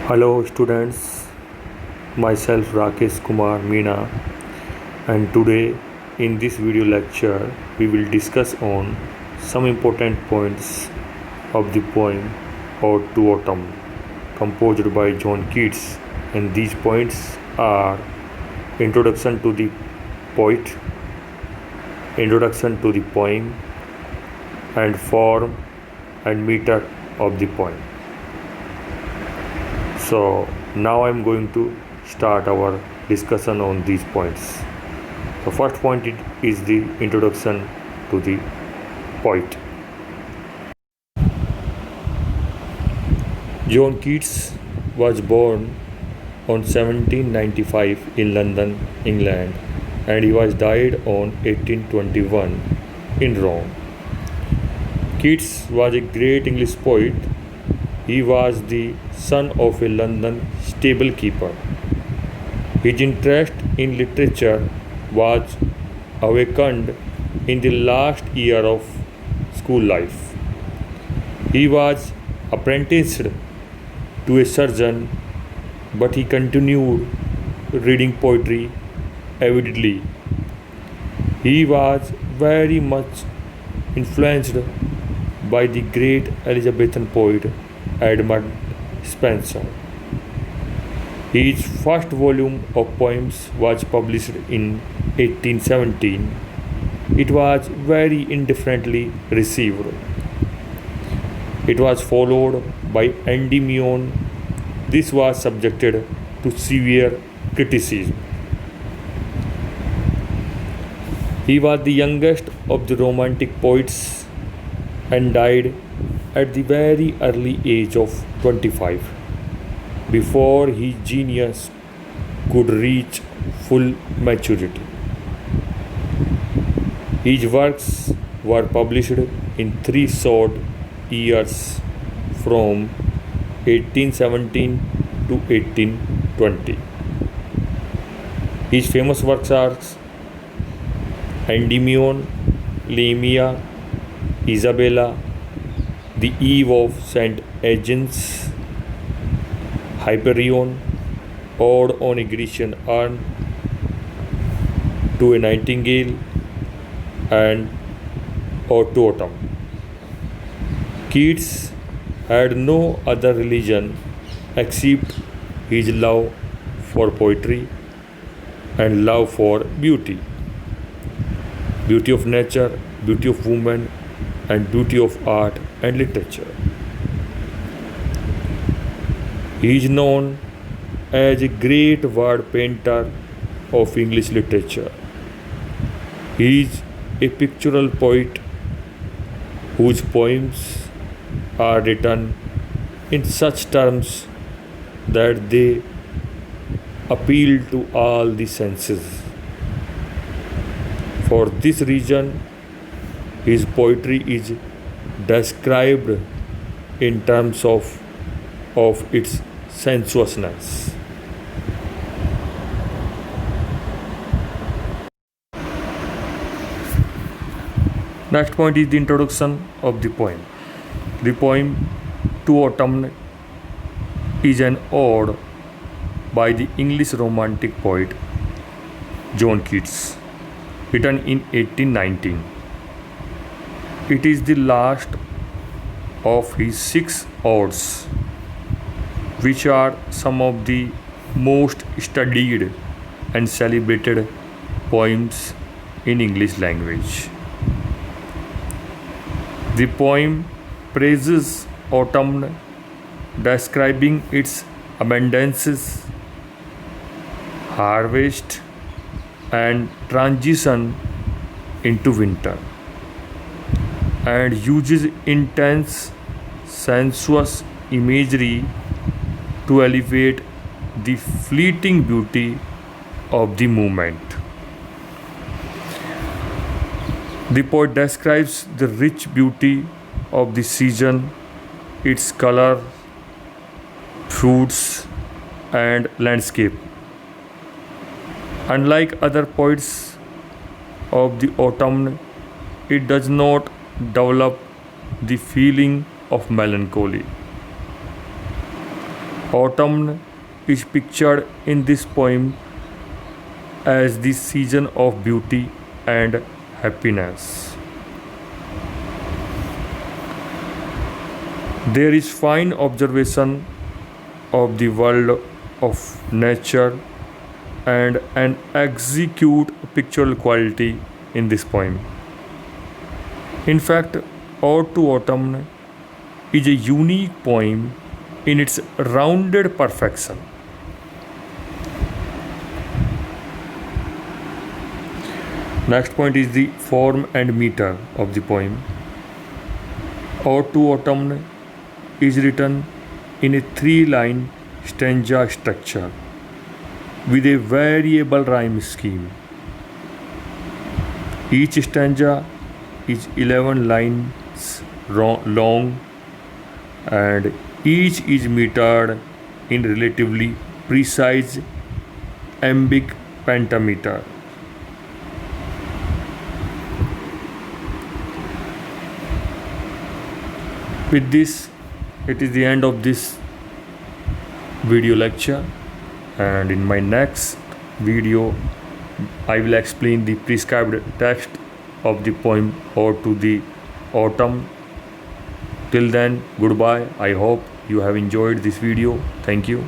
Hello students, myself Rakesh Kumar Meena, and today in this video lecture we will discuss on some important points of the poem Ode to Autumn composed by John Keats, and these points are introduction to the poet, introduction to the poem, and form and meter of the poem. So now I'm going to start our discussion on these points. The first point is the introduction to the poet. John Keats was born on 1795 in London, England, and he was died on 1821 in Rome. Keats was a great English poet. He was the son of a London stable keeper. His interest in literature was awakened in the last year of school life. He was apprenticed to a surgeon, but he continued reading poetry avidly. He was very much influenced by the great Elizabethan poet Edmund Spenser. His first volume of poems was published in 1817. It was very indifferently received. It was followed by Endymion. This was subjected to severe criticism. He was the youngest of the Romantic poets and died at the very early age of 25, before his genius could reach full maturity. His works were published in three short years from 1817 to 1820. His famous works are Endymion, Lamia, Isabella, The Eve of St. Agnes, Hyperion, Ode on a Grecian Urn, To a Nightingale, and Ode to Autumn. Keats had no other religion except his love for poetry and love for beauty. Beauty of nature, beauty of woman, and beauty of art and literature. He is known as a great word painter of English literature. He is a pictorial poet whose poems are written in such terms that they appeal to all the senses. For this reason, his poetry is described in terms of its sensuousness. Next point is the introduction of the poem. The poem To Autumn is an ode by the English Romantic poet John Keats, written in 1819. It is the last of his 6 odes, which are some of the most studied and celebrated poems in English language. The poem praises autumn, describing its abundances, harvest, and transition into winter, and uses intense sensuous imagery to elevate the fleeting beauty of the moment. The poet describes the rich beauty of the season, its color, fruits, and landscape. Unlike other poets of the autumn, it does not develop the feeling of melancholy. Autumn is pictured in this poem as the season of beauty and happiness. There is fine observation of the world of nature and an exquisite pictorial quality in this poem. In fact, Ode to Autumn is a unique poem in its rounded perfection. Next point is the form and meter of the poem. Ode to Autumn is written in a three-line stanza structure with a variable rhyme scheme. Each stanza is 11 lines long and each is metered in relatively precise iambic pentameter. With this, it is the end of this video lecture, and in my next video I will explain the prescribed text of the poem Ode to the Autumn. Till then, goodbye. I hope you have enjoyed this video. Thank you.